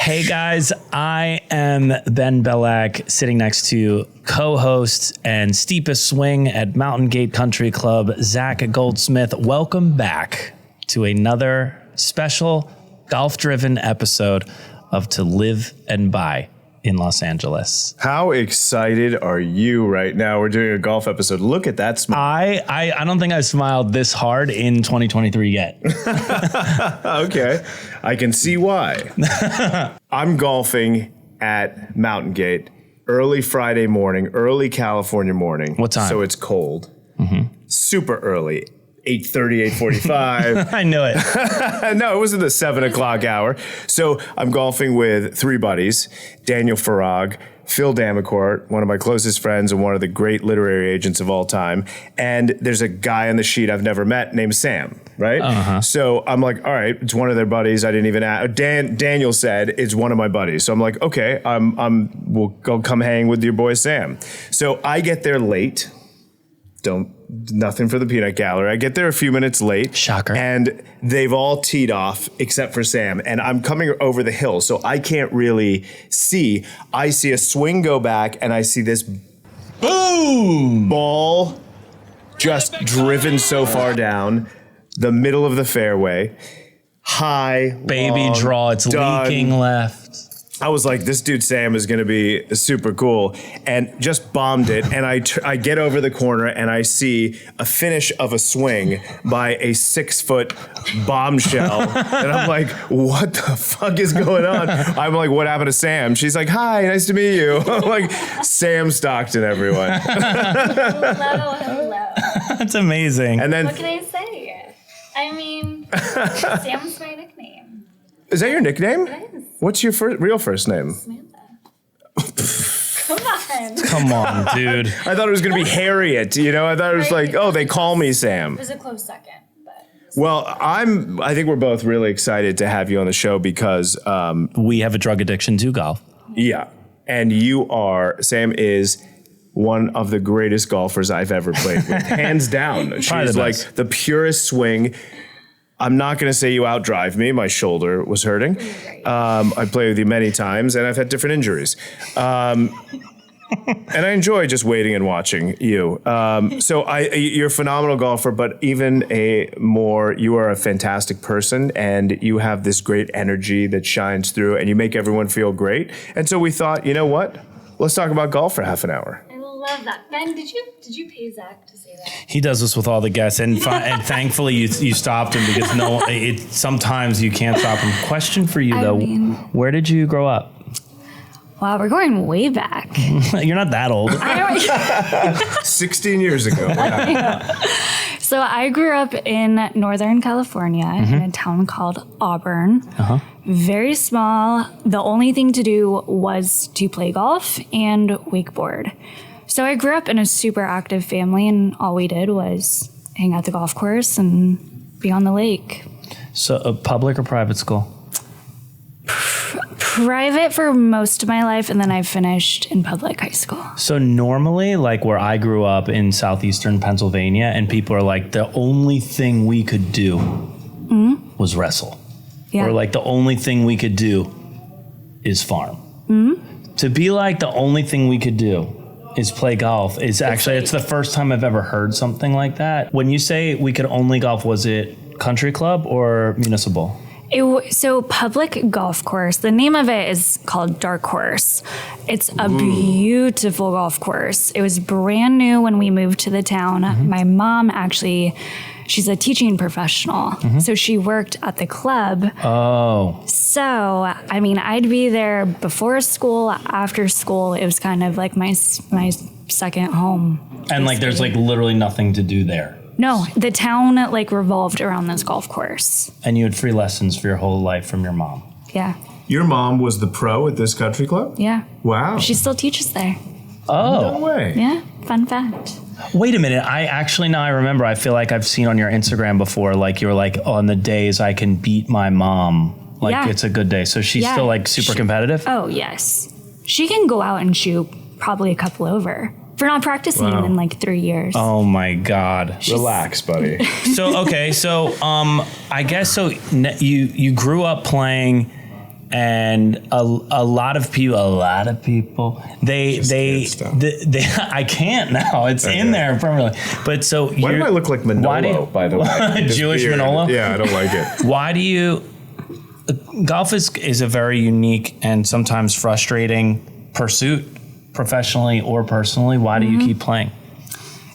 Hey guys, I am Ben Bellac, sitting next to co-host and steepest swing at Mountain Gate Country Club, Zach Goldsmith. Welcome back to another special golf-driven episode of To Live and Buy in Los Angeles. How excited are you right now? We're doing a golf episode. Look at that smile. I don't think I've smiled this hard in 2023 yet. Okay, I can see why. I'm golfing at Mountain Gate early Friday morning, early California morning. What time? So it's cold. Super early. 8:30, 8:45. I knew it. No, it wasn't the 7 o'clock hour. So I'm golfing with three buddies, Daniel Farag, Phil Damacourt, one of my closest friends and one of the great literary agents of all time. And there's a guy on the sheet I've never met named Sam, right? So I'm like, all right, it's one of their buddies. I didn't even ask. Daniel said it's one of my buddies. So I'm like, okay, we'll go come hang with your boy Sam. So I get there late. Nothing for the peanut gallery. I get there a few minutes late. Shocker. And they've all teed off except for Sam. And I'm coming over the hill, so I can't really see. I see a swing go back, and I see this boom ball just driven so far down the middle of the fairway. High, Baby long, draw. It's done. leaking left. I was like, this dude Sam is going to be super cool, and just bombed it. And I get over the corner and I see a finish of a swing by a 6-foot bombshell. And I'm like, what the fuck is going on? I'm like, what happened to Sam? She's like, hi, nice to meet you. I'm like, Sam Stockton, everyone. Hello. That's amazing. And then, What can I say? I mean, Sam's my nickname. is that your nickname? It is. What's your real first name? Samantha. Come on. Come on, dude. I thought it was going to be Harriet. You know, I thought it was like, oh, they call me Sam. It was a close second, but. Well, I think we're both really excited to have you on the show because, We have a drug addiction to golf. yeah, and Sam is one of the greatest golfers I've ever played with, hands down. She's the like best. the purest swing. I'm not going to say you outdrive me. My shoulder was hurting. I played with you many times, and I've had different injuries. And I enjoy just waiting and watching you. You're a phenomenal golfer, but even you are a fantastic person, and you have this great energy that shines through, and you make everyone feel great. And so we thought, you know what? Let's talk about golf for half an hour. I love that. Ben, did you pay Zach to say that? He does this with all the guests, and thankfully you stopped him because sometimes you can't stop him. Question for you though, where did you grow up? Wow, we're going way back. You're not that old. 16 years ago. So I grew up in Northern California in a town called Auburn. Very small. The only thing to do was to play golf and wakeboard. So I grew up in a super active family, and all we did was hang out the golf course and be on the lake. So a public or private school? Private for most of my life, and then I finished in public high school. So normally, like where I grew up in southeastern Pennsylvania, and people are like, the only thing we could do was wrestle. Yeah. Or like the only thing we could do is farm. To be like the only thing we could do is play golf is actually, it's the first time I've ever heard something like that. When you say we could only golf, was it country club or municipal? So public golf course, the name of it is called Dark Horse. It's a beautiful golf course. It was brand new when we moved to the town. My mom actually, she's a teaching professional. So she worked at the club. Oh. So, I mean, I'd be there before school, after school. It was kind of like my second home. And like there's like literally nothing to do there. No, the town like revolved around this golf course. And you had free lessons for your whole life from your mom. Yeah. Your mom was the pro at this country club? Yeah. Wow. She still teaches there. Oh. No way. Yeah. Fun fact. Wait a minute. Now I remember. I feel like I've seen on your Instagram before, like you were like, on the days I can beat my mom, like it's a good day. So she's still like super competitive? Oh, yes. She can go out and shoot probably a couple over. For not practicing in like 3 years. Oh my God. Relax, buddy. I guess so you grew up playing and a lot of people, they I can't now. It's in there permanently. But so why do I look like Manolo, by the way? Jewish beard. Manolo? Yeah, I don't like it. Why do you, golf is a very unique and sometimes frustrating pursuit, professionally or personally. Why do you keep playing?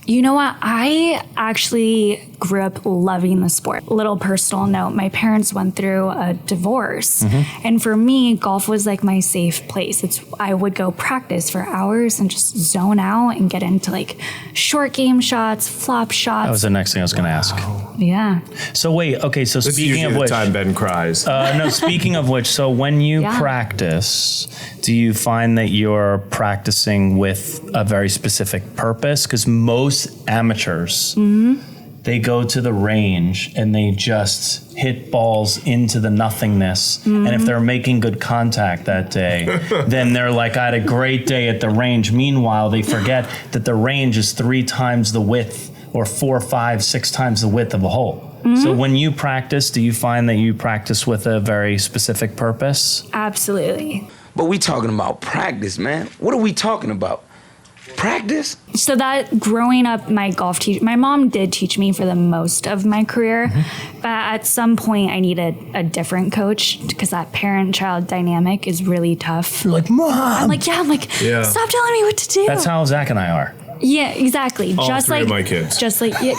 You know what? I actually grew up loving the sport. Little personal note, my parents went through a divorce. And for me, golf was like my safe place. I would go practice for hours and just zone out and get into like short game shots, flop shots. That was the next thing I was going to ask. Yeah. So wait, okay, so This speaking is of the which, time Ben cries. no, speaking of which, so when you Yeah. practice, do you find that you're practicing with a very specific purpose? Because most amateurs, they go to the range and they just hit balls into the nothingness. And if they're making good contact that day, then they're like, I had a great day at the range. Meanwhile, they forget that the range is 3 times the width or 4, 5, 6 times the width of a hole. So when you practice, do you find that you practice with a very specific purpose? Absolutely. But we talking about practice, man. What are we talking about? Practice? So that growing up, my mom did teach me for the most of my career, but at some point I needed a different coach because that parent-child dynamic is really tough. You're like, Mom! I'm like, stop telling me what to do. That's how Zach and I are. Yeah, exactly. All just three like of my kids. Just like see?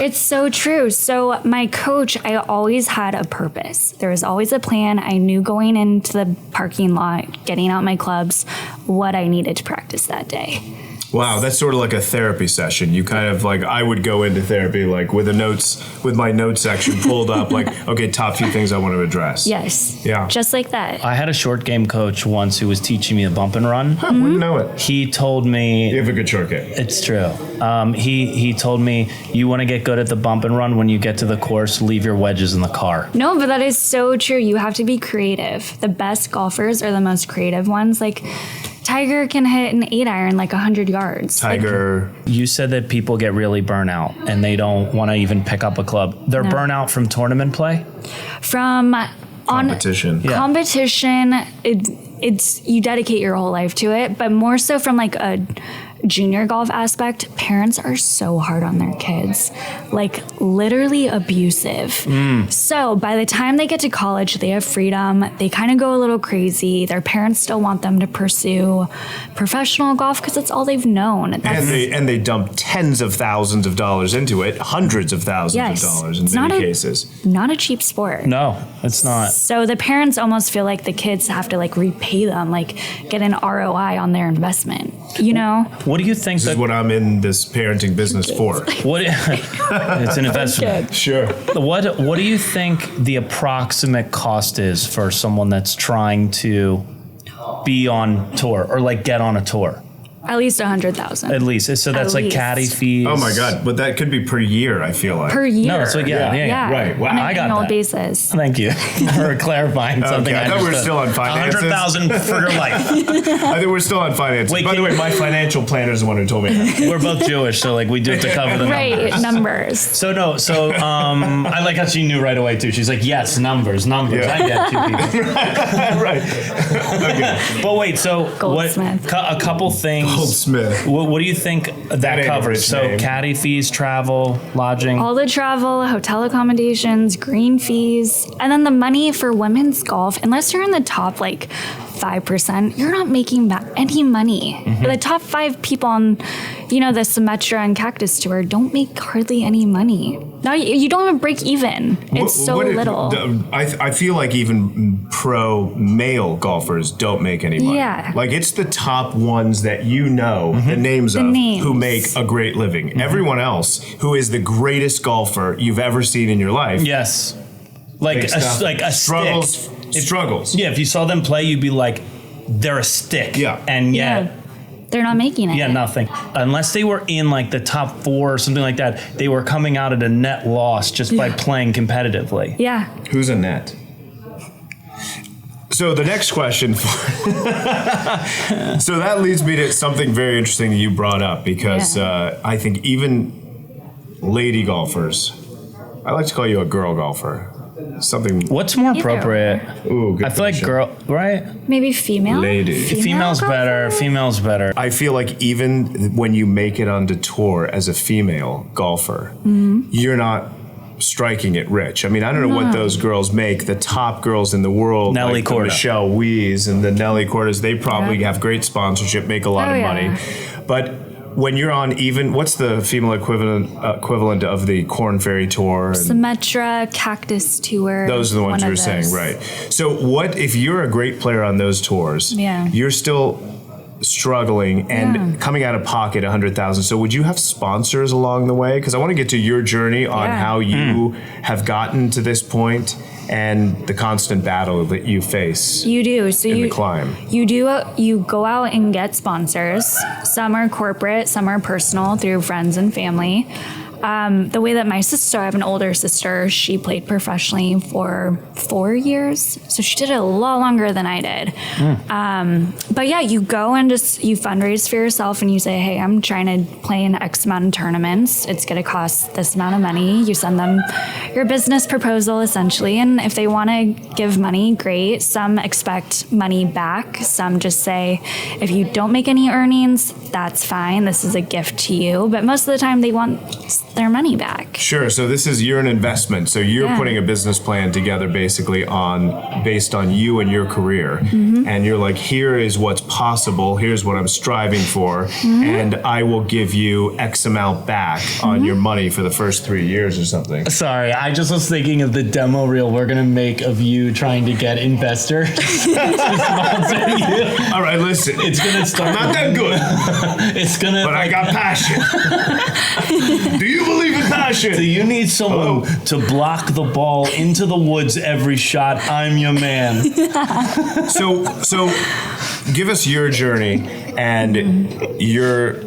It's so true. So my coach, I always had a purpose. There was always a plan. I knew going into the parking lot, getting out my clubs, what I needed to practice that day. Wow, that's sort of like a therapy session. You kind of like, I would go into therapy like with my notes section pulled up, like, okay, top few things I want to address. Yes. Yeah. Just like that. I had a short game coach once who was teaching me the bump and run. Wouldn't know it. He told me, You have a good short game. it's true. He told me, you want to get good at the bump and run, when you get to the course, leave your wedges in the car. No, but that is so true. You have to be creative. The best golfers are the most creative ones. Like Tiger can hit an 8-iron like 100 yards. Tiger. You said that people get really burnt out and they don't want to even pick up a club. They're burnt out from tournament play? From Competition. Yeah. competition, it's you dedicate your whole life to it, but more so from like a junior golf aspect, parents are so hard on their kids, like literally abusive. So by the time they get to college, they have freedom. They kind of go a little crazy. Their parents still want them to pursue professional golf because that's all they've known. And they dump tens of thousands of dollars into it, hundreds of thousands of dollars in many cases. Not a cheap sport. No, it's not. So the parents almost feel like the kids have to like repay them, like get an ROI on their investment, you know? What do you think This is that, what I'm in this parenting business for. what, it's an investment. Sure. What do you think the approximate cost is for someone that's trying to be on tour or like get on a tour? At least 100,000 At least. So that's At like caddy least. fees. Oh my God. But that could be per year, I feel like. per year. No, that's what, yeah. Right. Wow. On an I got annual that. basis. Thank you for clarifying something. I thought we were still on finances. 100,000 for your life. I think we're still on finances. Wait, By the can- way, my financial planner is the one who told me that. We're both Jewish, so like we do have to cover the numbers. Right, numbers. So I like how she knew right away too. She's like, yes, numbers. Yeah. I get two people. Right. Okay. But wait, so Goldsmith. a couple things. Goldsmith. What do you think that ain't a covers? rich So name. caddy fees, travel, lodging. All the travel, hotel accommodations, green fees, and then the money for women's golf, unless you're in the top like 5%, you're not making back any money. The top 5 people on, the Symetra and Cactus Tour don't make hardly any money. Now you don't even break even. It's so little. I feel like even pro male golfers don't make any money. Yeah. Like it's the top ones that the names of names. who make a great living. Everyone else who is the greatest golfer you've ever seen in your life. Yes. Like a struggles. stick. Struggles. Yeah, if you saw them play, you'd be like, they're a stick. Yeah. And yet, They're not making it. yeah, nothing. Unless they were in like the top 4 or something like that, they were coming out at a net loss just by playing competitively. Yeah. Who's a net? So the next question, so that leads me to something very interesting that you brought up because I think even lady golfers, I like to call you a girl golfer. something. What's more appropriate? Ooh, good I feel like question. girl, right? Maybe female. Lady. Female's golfer? better. Female's better. I feel like even when you make it onto tour as a female golfer, you're not striking it rich. I mean, I don't know what those girls make. The top girls in the world, Nelly like the Korda. Michelle Wees and the Nelly Cordas, they probably have great sponsorship, make a lot of money. But when you're on even, what's the female equivalent of the Corn Ferry Tour? And Symetra, Cactus Tour. those are the ones one you were of saying, those. right? So what if you're a great player on those tours? Yeah. You're still struggling and coming out of pocket 100,000. So would you have sponsors along the way? Because I want to get to your journey on how you have gotten to this point and the constant battle that you face. You do. So in you the climb. You go out and get sponsors. Some are corporate, some are personal through friends and family. The way that my sister, I have an older sister, she played professionally for 4 years. So she did it a lot longer than I did. But yeah, you go and you fundraise for yourself and you say, hey, I'm trying to play in X amount of tournaments. It's going to cost this amount of money. You send them your business proposal essentially. And if they want to give money, great. Some expect money back. Some just say, if you don't make any earnings, that's fine. This is a gift to you. But most of the time they want their money back. Sure. So you're an investment. So you're putting a business plan together basically based on you and your career. And you're like, here is what's possible. Here's what I'm striving for. And I will give you X amount back on your money for the first 3 years or something. Sorry, I just was thinking of the demo reel we're gonna make of you trying to get investors to sponsor you. All right, listen. It's gonna start. I'm not that good, It's gonna. but I got passion. Do you believe in passion? So you need someone to block the ball into the woods every shot. I'm your man. So give us your journey and your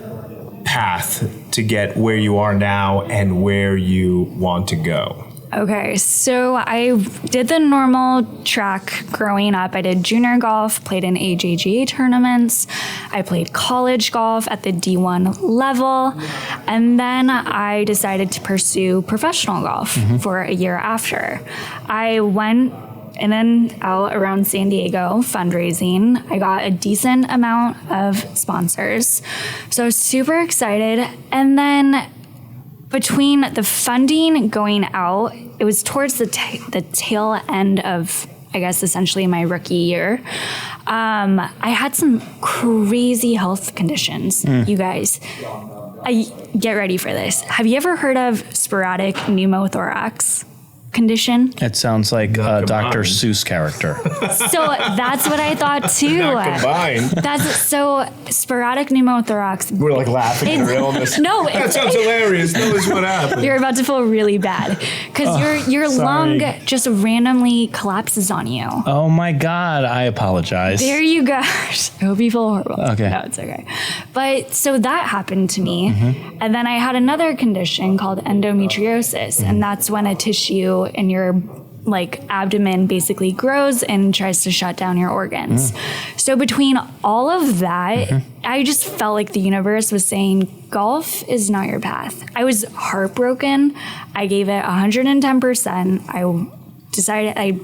path to get where you are now and where you want to go. Okay, so I did the normal track growing up. I did junior golf, played in AJGA tournaments. I played college golf at the D1 level. And then I decided to pursue professional golf for a year after. I went in and out around San Diego fundraising. I got a decent amount of sponsors. So I was super excited. And then between the funding going out, it was towards the tail end of, I guess, essentially my rookie year. I had some crazy health conditions, you guys. Get ready for this. Have you ever heard of sporadic pneumothorax condition? It sounds like a Dr. Seuss character. So that's what I thought too. Combined. That's so sporadic pneumothorax. We're like laughing at your illness. No, That sounds hilarious. Tell us what happened. You're about to feel really bad because your lung just randomly collapses on you. Oh my God, I apologize. There you go. I hope you feel horrible. Okay. No, it's okay. But so that happened to me. And then I had another condition called endometriosis. And that's when a tissue in your abdomen basically grows and tries to shut down your organs. So between all of that, I just felt like the universe was saying, golf is not your path. I was heartbroken. I gave it 110%. I decided, I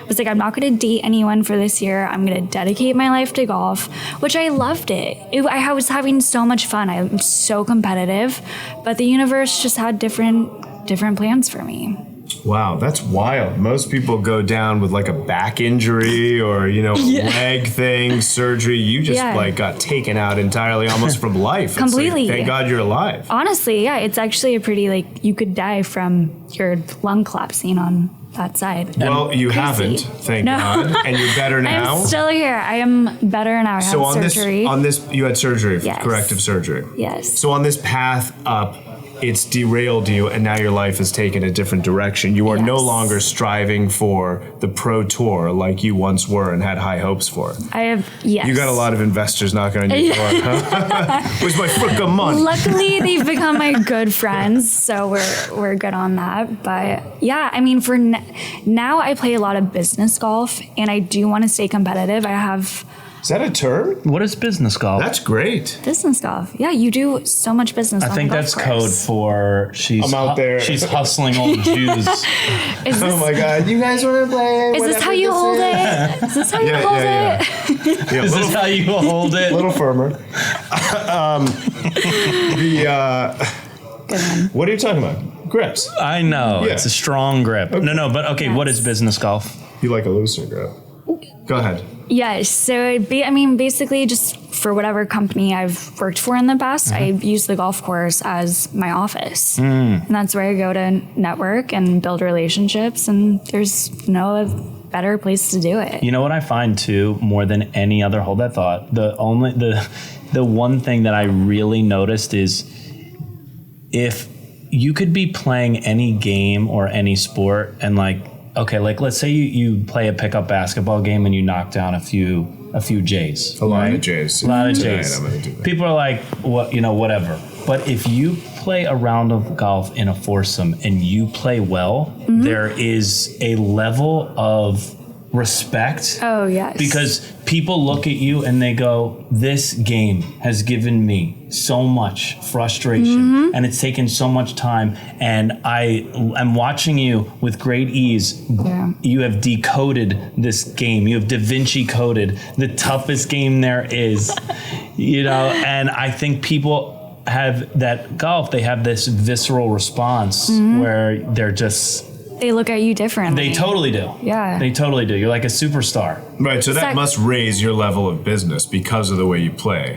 was like, I'm not going to date anyone for this year. I'm going to dedicate my life to golf, which I loved it. I was having so much fun. I'm so competitive, but the universe just had different plans for me. Wow, that's wild. Most people go down with like a back injury or, leg thing, surgery. You just got taken out entirely almost from life. Completely. It's like, thank God you're alive. Honestly, yeah, it's actually a pretty, you could die from your lung collapsing on that side. Well, you Crazy. haven't, thank God. And you're better now. I'm still here. I am better now. I had surgery. on this, you had surgery, Yes. corrective surgery. Yes. So on this path up, it's derailed you and now your life has taken a different direction. You are no Yes. longer striving for the pro tour like you once were and had high hopes for. I have, yes. You got a lot of investors knocking on your door. Huh? Where's my frickin' money? Luckily, they've become my good friends, so we're good on that. But yeah, I mean, for now, I play a lot of business golf, and I do want to stay competitive. I have Is that a term? What is business golf? That's great. Business golf. Yeah, you do so much business. I on think the that's golf code course. for I'm out there. She's hustling old Jews. Is this, Oh my God! You guys want to play? is this how you hold it? Is this how you hold it? Yeah, Is this how you hold it? a little firmer. Good one. What are you talking about? Grips. I know. Yeah. It's a strong grip. No, but okay, what is business golf? You like a looser grip? Go ahead. Yes. So, basically, just for whatever company I've worked for in the past, I use the golf course as my office. And that's where I go to network and build relationships. And there's no better place to do it. You know what I find too, more than any other, hold that thought, the one thing that I really noticed is if you could be playing any game or any sport and let's say you play a pickup basketball game and you knock down a few J's. A lot of J's. A lot of Tonight J's. I'm gonna do that. People are like, whatever. But if you play a round of golf in a foursome and you play well, there is a level of respect. Oh, yes. Because people look at you and they go, this game has given me so much frustration and it's taken so much time, and I'm watching you with great ease. Yeah. You have decoded this game. You have Da Vinci coded the toughest game there is. And I think people have that golf, they have this visceral response where they're just, They look at you differently. they totally do. Yeah. They totally do. You're like a superstar. Right, so that Exact- must raise your level of business because of the way you play.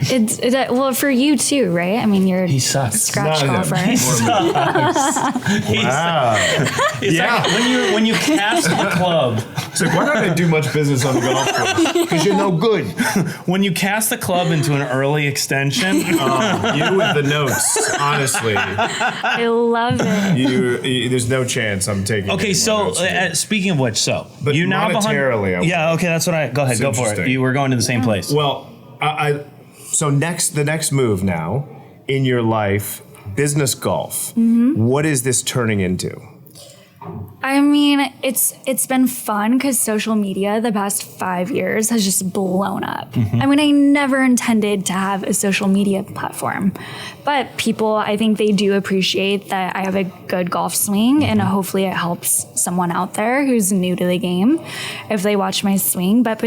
Well, for you too, right? I mean, you're a He sucks. scratch None of them. golfer. Wow. It's Yeah. like when you cast the club, It's like, why don't I do much business on the golf course? Because you're no good. when you cast the club into an early extension, You with the notes, honestly. I love it. There's no chance I'm taking okay. any So more notes here. speaking of which, But you now have monetarily, I would- Yeah. Okay. That's what I. Go ahead. It's Go for it. interesting. You were going to the same place. Well, so the next move now in your life, business golf. What is this turning into? I mean, it's been fun because social media the past 5 years has just blown up. I mean, I never intended to have a social media platform, but people, I think they do appreciate that I have a good golf swing, and hopefully it helps someone out there who's new to the game if they watch my swing. But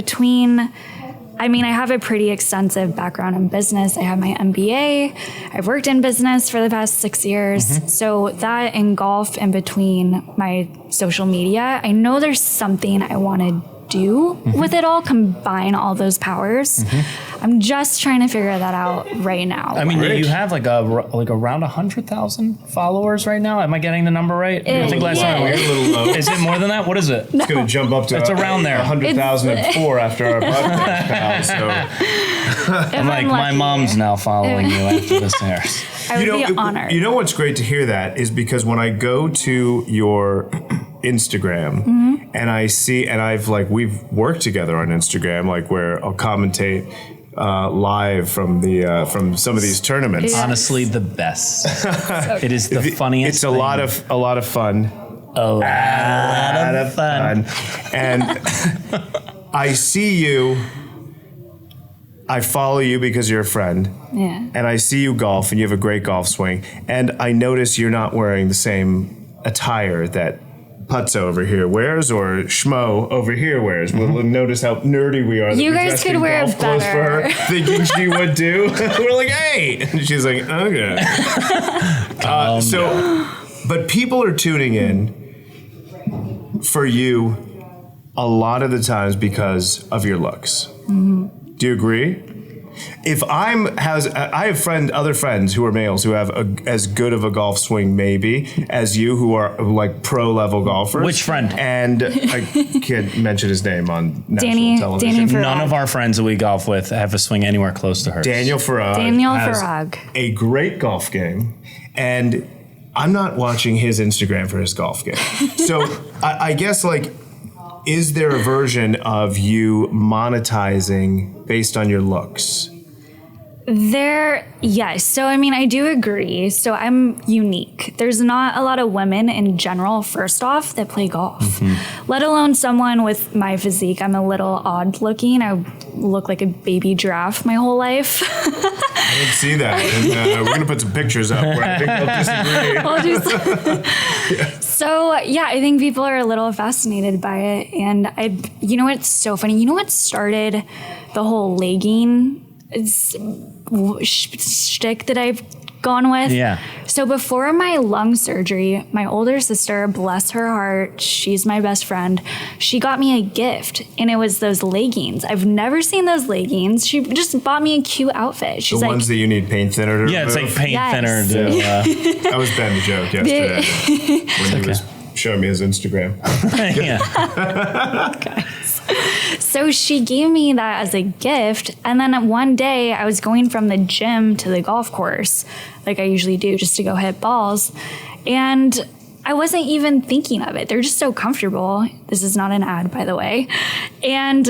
I have a pretty extensive background in business. I have my MBA. I've worked in business for the past 6 years. So that and golf in between my social media, I know there's something I want to do with it all, combine all those powers. I'm just trying to figure that out right now. I mean, Great. you have like around 100,000 followers right now. Am I getting the number right? I think last time Yeah. You're a little low. is it more than that? What is it? It's going to jump up to It's around there. 100,004 after our podcast, pal. So If Like my lucky. mom's now following you after this airs. I would be honored. You know what's great to hear that is because when I go to your Instagram and I see, and we've worked together on Instagram, like where I'll commentate live from some of these tournaments. Yeah. Honestly, the best. It is the funniest. It's a lot of fun. a lot of fun. And I see you. I follow you because you're a friend. Yeah. And I see you golf and you have a great golf swing. And I notice you're not wearing the same attire that Putz over here wears or Schmo over here wears. We'll notice how nerdy we are. That You we guys dressed could in wear golf clothes for her, better. thinking she would do. We're like, hey. And she's like, okay. But people are tuning in for you a lot of the times because of your looks. Do you agree? If I have other friends who are males who have as good of a golf swing maybe as you, who are like pro level golfers. Which friend? And I can't mention his name on national Danny television. Farag. None of our friends that we golf with have a swing anywhere close to hers. Daniel Farag Daniel has Farag. a great golf game, and I'm not watching his Instagram for his golf game. So I guess is there a version of you monetizing based on your looks? Yes. So, I mean, I do agree. So I'm unique. There's not a lot of women in general, first off, that play golf, let alone someone with my physique. I'm a little odd looking. I look like a baby giraffe my whole life. I didn't see that. And we're going to put some pictures up where I think they'll disagree. So, yeah, I think people are a little fascinated by it. And you know what's so funny? You know what started the whole legging shtick that I've gone with? Yeah. So before my lung surgery, my older sister, bless her heart, she's my best friend, she got me a gift, and it was those leggings. I've never seen those leggings. She just bought me a cute outfit. She's The like, ones that you need paint thinner to Yeah, it's like remove. paint Yes. thinner. To, That was Ben's joke yesterday when he was showing me his Instagram. yeah. so she gave me that as a gift. And then one day I was going from the gym to the golf course, like I usually do, just to go hit balls. And I wasn't even thinking of it. They're just so comfortable. This is not an ad, by the way. And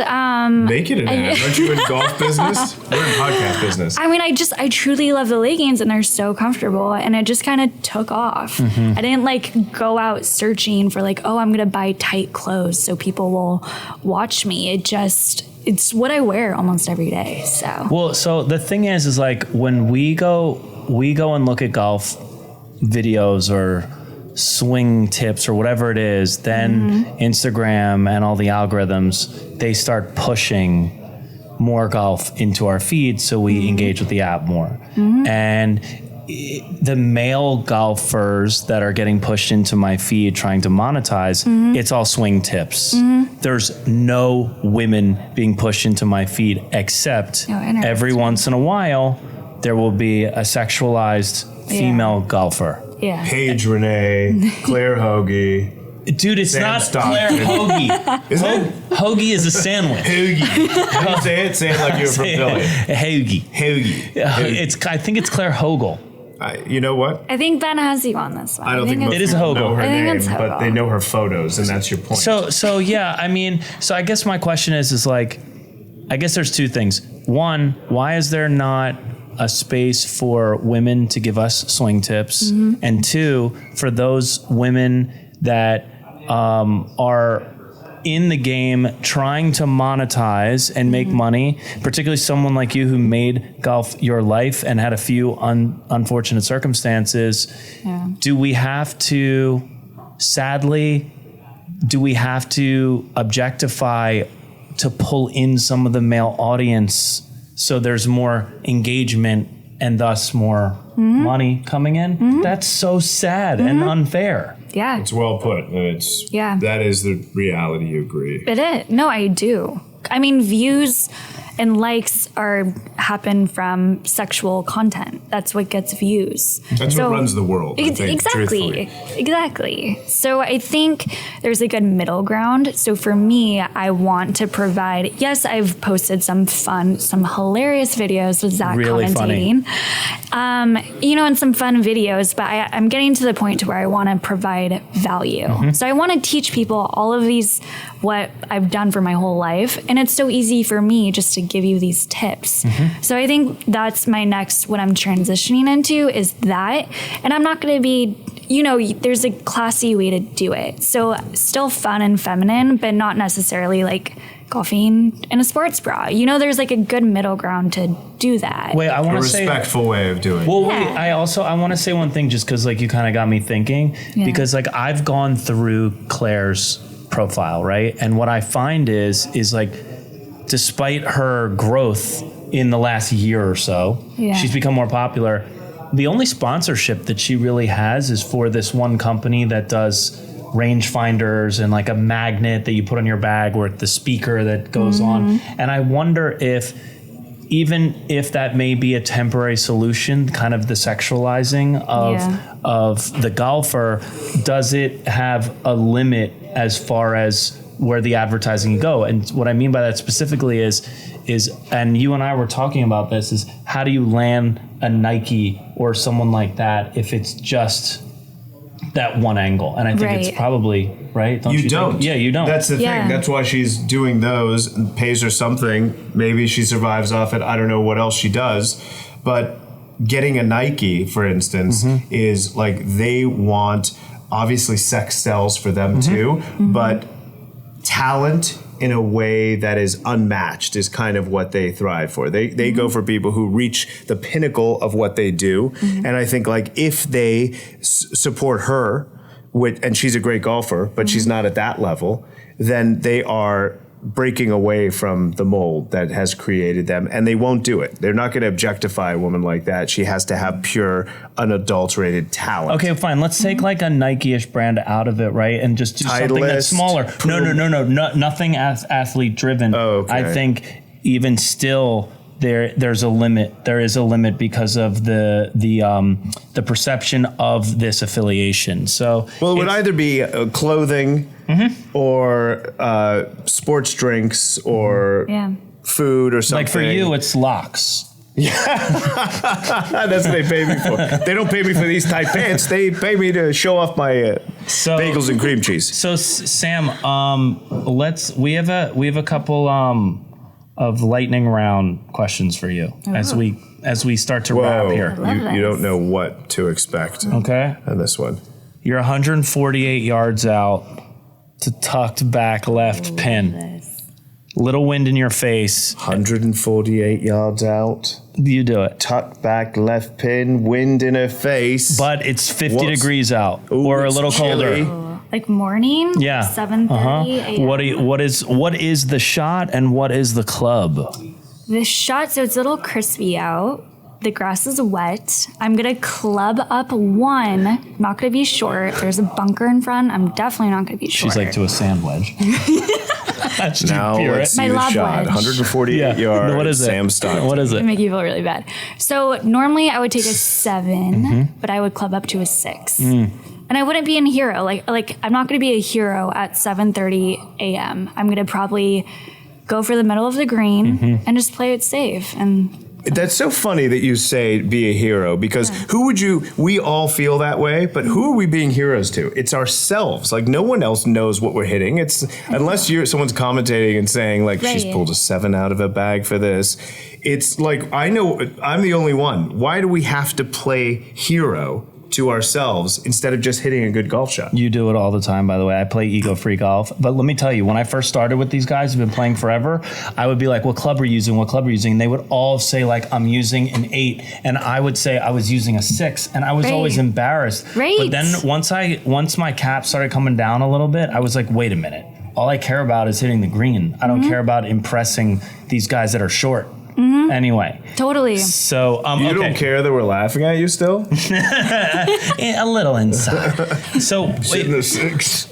Make it an ad. Aren't you in golf business? We're in podcast business. I mean, I truly love the leggings, and they're so comfortable, and it just kind of took off. I didn't like go out searching for like, oh, I'm going to buy tight clothes so people will watch me. It's what I wear almost every day. So, Well, so the thing is like when we go and look at golf videos or swing tips or whatever it is, then Instagram and all the algorithms, they start pushing more golf into our feed, so we engage with the app more. And the male golfers that are getting pushed into my feed trying to monetize, it's all swing tips. There's no women being pushed into my feed, except every once in a while there will be a sexualized female golfer. yeah. Paige Renee, Claire Hoagie. Dude, it's Sam not Stockton. Claire Hoagie. Isn't it? Hoagie is a sandwich. Hoagie. How do you say it? Say it like you're from Philly. Hoagie. Hoagie. I think it's Claire Hogel. You know what? I think Ben has you on this one. I don't think most It is people Hoagie. know her I think name, it's but Hoagie. they know her photos, and that's your point. So yeah, I mean, so I guess my question is like, I guess there's two things. One, why is there not a space for women to give us swing tips? And two, for those women that are in the game trying to monetize and make money, particularly someone like you who made golf your life and had a few unfortunate circumstances, do we have to objectify to pull in some of the male audience so there's more engagement and thus more money coming in? That's so sad and unfair. Yeah. It's well put. That is the reality. You agree. It is. No, I do. I mean, views and likes happen from sexual content. That's what gets views. That's what runs the world. I think, truthfully. Exactly. So I think there's a good middle ground. So for me, I want to provide, yes, I've posted some hilarious videos with Zach Really commentating. And some fun videos, but I'm getting to the point to where I want to provide value. So I want to teach people all of these, what I've done for my whole life. And it's so easy for me just to give you these tips. So I think that's my next, what I'm transitioning into is that. And I'm not going to be, there's a classy way to do it. So still fun and feminine, but not necessarily like golfing in a sports bra. There's like a good middle ground to do that. Wait, I A want to say respectful way of doing it. Well, wait, I want to say one thing just because like you kind of got me thinking because like I've gone through Claire's profile, right? And what I find is like despite her growth in the last year or so, she's become more popular. The only sponsorship that she really has is for this one company that does rangefinders and like a magnet that you put on your bag or the speaker that goes on. And I wonder if even if that may be a temporary solution, kind of the sexualizing of the golfer, does it have a limit as far as where the advertising can go? And what I mean by that specifically is, and you and I were talking about this, is how do you land a Nike or someone like that if it's just that one angle? And I think it's probably, right? You don't. Think? Yeah, you don't. That's the thing. That's why she's doing those and pays her something. Maybe she survives off it. I don't know what else she does. But getting a Nike, for instance, is like they want, obviously sex sells for them too, but talent in a way that is unmatched is kind of what they thrive for. They go for people who reach the pinnacle of what they do. And I think like if they support her, and she's a great golfer, but she's not at that level, then they are breaking away from the mold that has created them, and they won't do it. They're not going to objectify a woman like that. She has to have pure, unadulterated talent. Okay, fine. Let's take like a Nike-ish brand out of it, right? And just do something that's smaller. No, nothing athlete driven. Oh, okay. I think even still there's a limit. There is a limit because of the perception of this affiliation. So well, it would either be clothing or sports drinks or food or something. Like for you, it's locks. Yeah, that's what they pay me for. They don't pay me for these tight pants. They pay me to show off my bagels and cream cheese. So Sam, we have a couple of lightning round questions for you as we start to wrap here. You don't know what to expect. Okay. On this one, you're 148 yards out to tucked back left pin. Little wind in your face. 148 yards out. You do it. Tucked back left pin, wind in her face. But it's 50 degrees out, or a little chilly. colder. Like morning? Yeah. 7:30 a.m. What is the shot and what is the club? The shot, so it's a little crispy out. The grass is wet. I'm going to club up one. Not going to be short. There's a bunker in front. I'm definitely not going to be short. She's like to a sand wedge. That's now let's see My the lob shot. wedge. 148 yards. What is it? Sam Stockton. What is It it? make you feel really bad. So normally I would take a 7, but I would club up to a 6. And I wouldn't be a hero. Like I'm not going to be a hero at 7:30 a.m. I'm going to probably go for the middle of the green and just play it safe. And that's so funny that you say be a hero, because we all feel that way, but who are we being heroes to? It's ourselves. Like no one else knows what we're hitting. It's unless someone's commentating and saying like she's pulled a 7 out of a bag for this. It's like, I know I'm the only one. Why do we have to play hero to ourselves instead of just hitting a good golf shot? You do it all the time, by the way. I play ego-free golf. But let me tell you, when I first started with these guys who've been playing forever, I would be like, what club are you using? What club are you using? And they would all say, like, I'm using an 8. And I would say I was using a 6. And I was always embarrassed. But then once my cap started coming down a little bit, I was like, wait a minute. All I care about is hitting the green. I don't care about impressing these guys that are short. Anyway. totally. So, you don't care that we're laughing at you still? A little inside. So,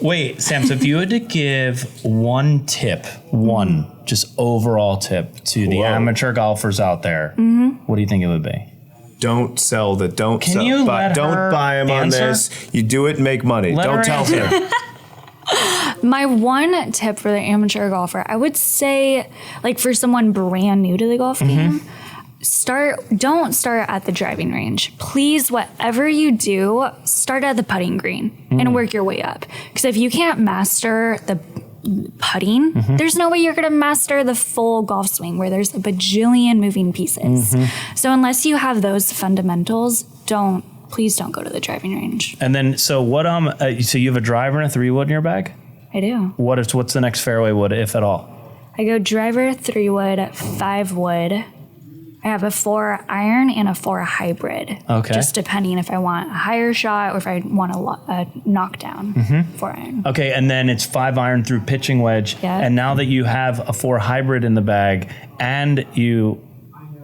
wait, Sam, so if you had to give one tip, just overall tip to the amateur golfers out there, what do you think it would be? Don't sell the don't Can sell. you But let don't her buy them on answer? this. You do it and make money. Let Don't her tell answer. him. My one tip for the amateur golfer, I would say, like for someone brand new to the golf game, don't start at the driving range. Please, whatever you do, start at the putting green and work your way up. Because if you can't master the putting, there's no way you're going to master the full golf swing where there's a bajillion moving pieces. So unless you have those fundamentals, please don't go to the driving range. And then, so what? So you have a driver and a 3-wood in your bag? I do. What's the next fairway wood, if at all? I go driver, 3-wood, 5-wood. I have a 4-iron and a 4 hybrid. Okay. Just depending if I want a higher shot or if I want a knockdown 4-iron. Okay, and then it's 5-iron through pitching wedge. Yeah. And now that you have a 4 hybrid in the bag and the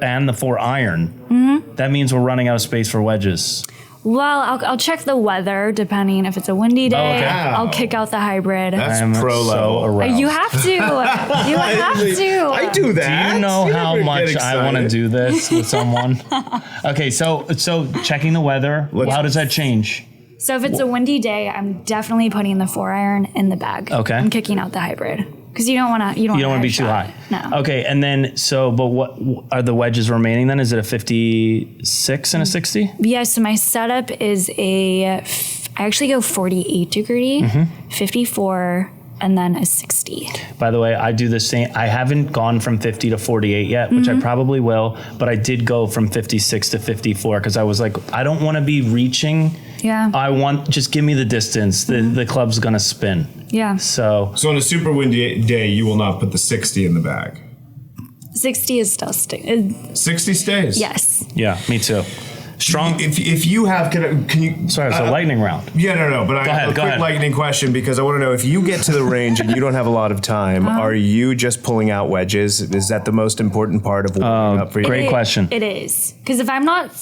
4-iron, that means we're running out of space for wedges. Well, I'll check the weather depending. If it's a windy day, okay. I'll kick out the hybrid. That's I'm pro level. so aroused. You have to. You have to. I do that. Do you know You how never much get I want to excited. do this with someone? Okay, so checking the weather, how does that change? So if it's a windy day, I'm definitely putting the 4-iron in the bag. Okay. I'm kicking out the hybrid. Because you don't want to. You don't want to be too high. No. Okay, and then but what are the wedges remaining then? Is it a 56 and a 60? Yeah. So my setup is I actually go 48 degree, 54, and then a 60. By the way, I do the same. I haven't gone from 50 to 48 yet, which I probably will, but I did go from 56 to 54 because I was like, I don't want to be reaching. Yeah. I want, just give me the distance. The club's going to spin. Yeah. So on a super windy day, you will not put the 60 in the bag. 60 is still sticking. 60 stays. Yes. yeah, me too. Strong. If you have, can you? Sorry, it's a lightning round. Yeah, no. But I have a quick lightning question because I want to know if you get to the range and you don't have a lot of time, are you just pulling out wedges? Is that the most important part of warming up for you? Great question. It is, because if I'm not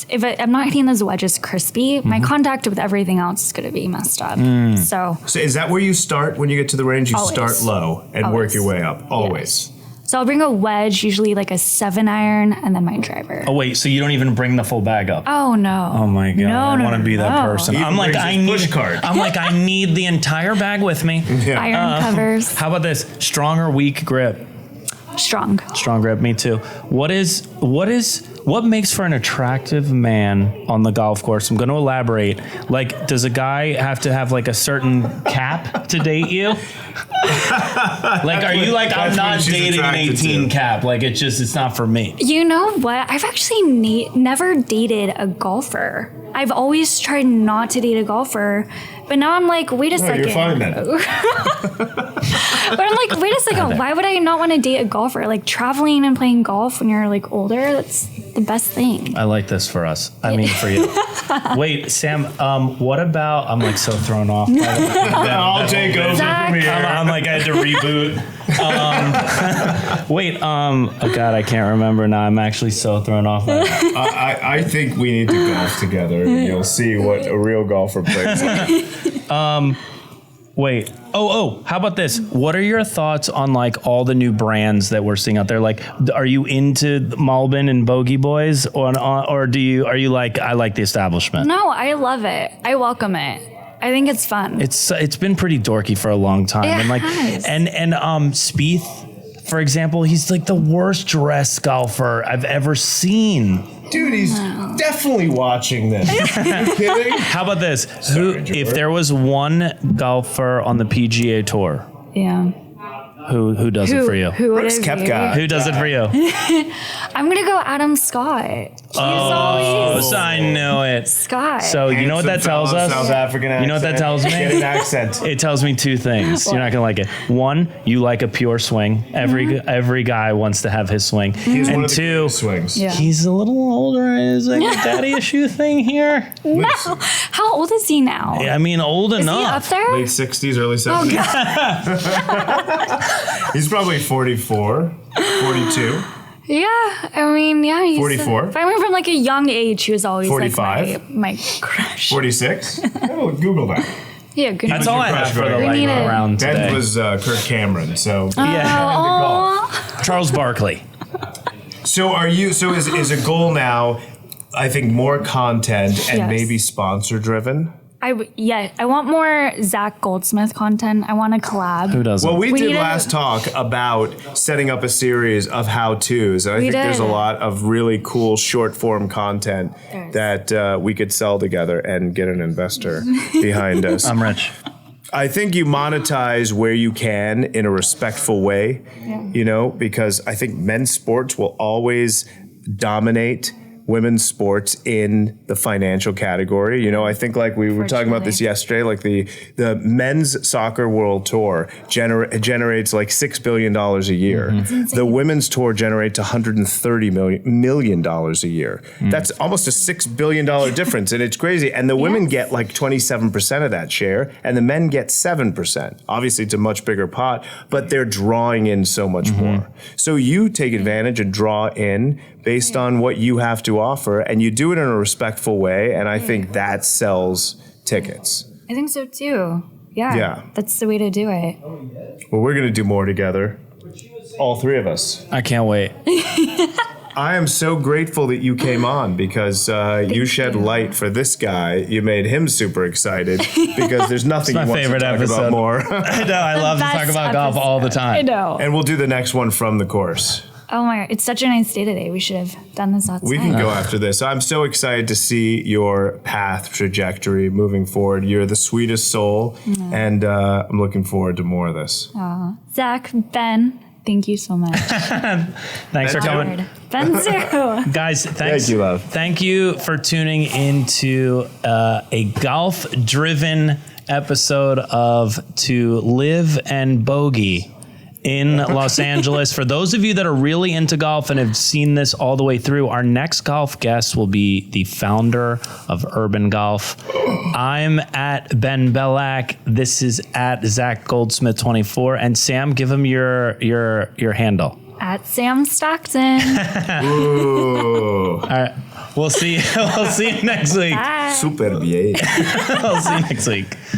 hitting those wedges crispy, my contact with everything else is going to be messed up. So is that where you start when you get to the range? You Always. start low and work Always. your way up. Always. Yes. So I'll bring a wedge, usually like a 7-iron, and then my driver. Oh wait, so you don't even bring the full bag up? Oh no! Oh my god! I want to be that person. He I'm like, brings I his need push cart. I'm like, I need the entire bag with me. Iron covers. How about this? Strong or weak grip? Strong. Strong grip. Me too. What makes for an attractive man on the golf course? I'm going to elaborate. Like, does a guy have to have like a certain cap to date you? Like, are you like, I'm not dating an 18 cap? Like, it's not for me. You know what? I've actually never dated a golfer. I've always tried not to date a golfer, but now I'm like, wait a second. You're fine then. But I'm like, wait a second. Why would I not want to date a golfer? Like traveling and playing golf when you're like older, that's the best thing. I like this for us. I mean, for you. Wait, Sam, what about, I'm like so thrown off. I'll take over Zach. from here. I'm like, I had to reboot. Oh God, I can't remember now. I'm actually so thrown off. I think we need to golf together and you'll see what a real golfer plays like. Wait. How about this? What are your thoughts on like all the new brands that we're seeing out there? Like, are you into Malbin and Bogey Boys, or are you like, I like the establishment? No, I love it. I welcome it. I think it's fun. It's been pretty dorky for a long time, It and like, has. and Spieth, for example, he's like the worst dressed golfer I've ever seen. Dude, he's definitely watching this. Are you kidding? How about this? Sorry, If there was one golfer on the PGA Tour, Yeah. who does it for you? Who would Brooks it be? Koepka. Who does it for you? I'm gonna go Adam Scott. He's always I knew it. Scott. So you know what that tells us? South African accent. You know what that tells me? Get an accent. It tells me two things. You're not gonna like it. One, you like a pure swing. Every guy wants to have his swing. He's one And of the two, greatest swings. Yeah. he's a little older. Is like a daddy issue thing here. No. How old is he now? I mean, old Is he up enough. there? Late 60s, early 70s. Oh, God. He's probably 44, 42. Yeah, I mean, yeah. He's 44? If I went from like a young age, he was always 45? like my crush. 46? Oh, Google that. Yeah, good. That's all I have for the We lightning need it. round That today. was Kirk Cameron, so... Aw. Charles Barkley. So is a goal now, I think, more content and Yes. maybe sponsor driven? I want more Zach Goldsmith content. I want a collab. Who doesn't? Well, we did need a- last talk about setting up a series of how-tos. And I think there's a did. lot of really cool short-form content that we could sell together and get an investor behind us. I'm rich. I think you monetize where you can in a respectful way, because I think men's sports will always dominate women's sports in the financial category. I think like we were talking about this yesterday, like the men's soccer world tour generates like $6 billion a year. The women's tour generates $130 million a year. That's almost a $6 billion difference. And it's crazy. And the women get like 27% of that share and the men get 7%. Obviously it's a much bigger pot, but they're drawing in so much more. So you take advantage and draw in based on what you have to offer, and you do it in a respectful way, and I think that sells tickets. I think so too. Yeah. Yeah. That's the way to do it. Well, we're going to do more together, all three of us. I can't wait. I am so grateful that you came on because you shed light for this guy. You made him super excited because there's nothing It's he my wants favorite to talk episode. about more. I know. I love to talk Best about golf all the episode. time. I know. And we'll do the next one from the course. Oh my God, it's such a nice day today. We should have done this outside. We can go after this. I'm so excited to see your path trajectory moving forward. You're the sweetest soul, and I'm looking forward to more of this. Zach, Ben, thank you so much. Thanks for coming. Ben Zero. Guys, thanks. Thank you, love. Thank you for tuning into a golf-driven episode of To Live and Bogey in Los Angeles. For those of you that are really into golf and have seen this all the way through, our next golf guest will be the founder of Urban Golf. I'm at Ben Bellac. This is at Zach Goldsmith 24. And Sam, give him your handle. At Sam Stockton. Ooh. All right. We'll see you next week. Bye. Super bien. We'll see you next week.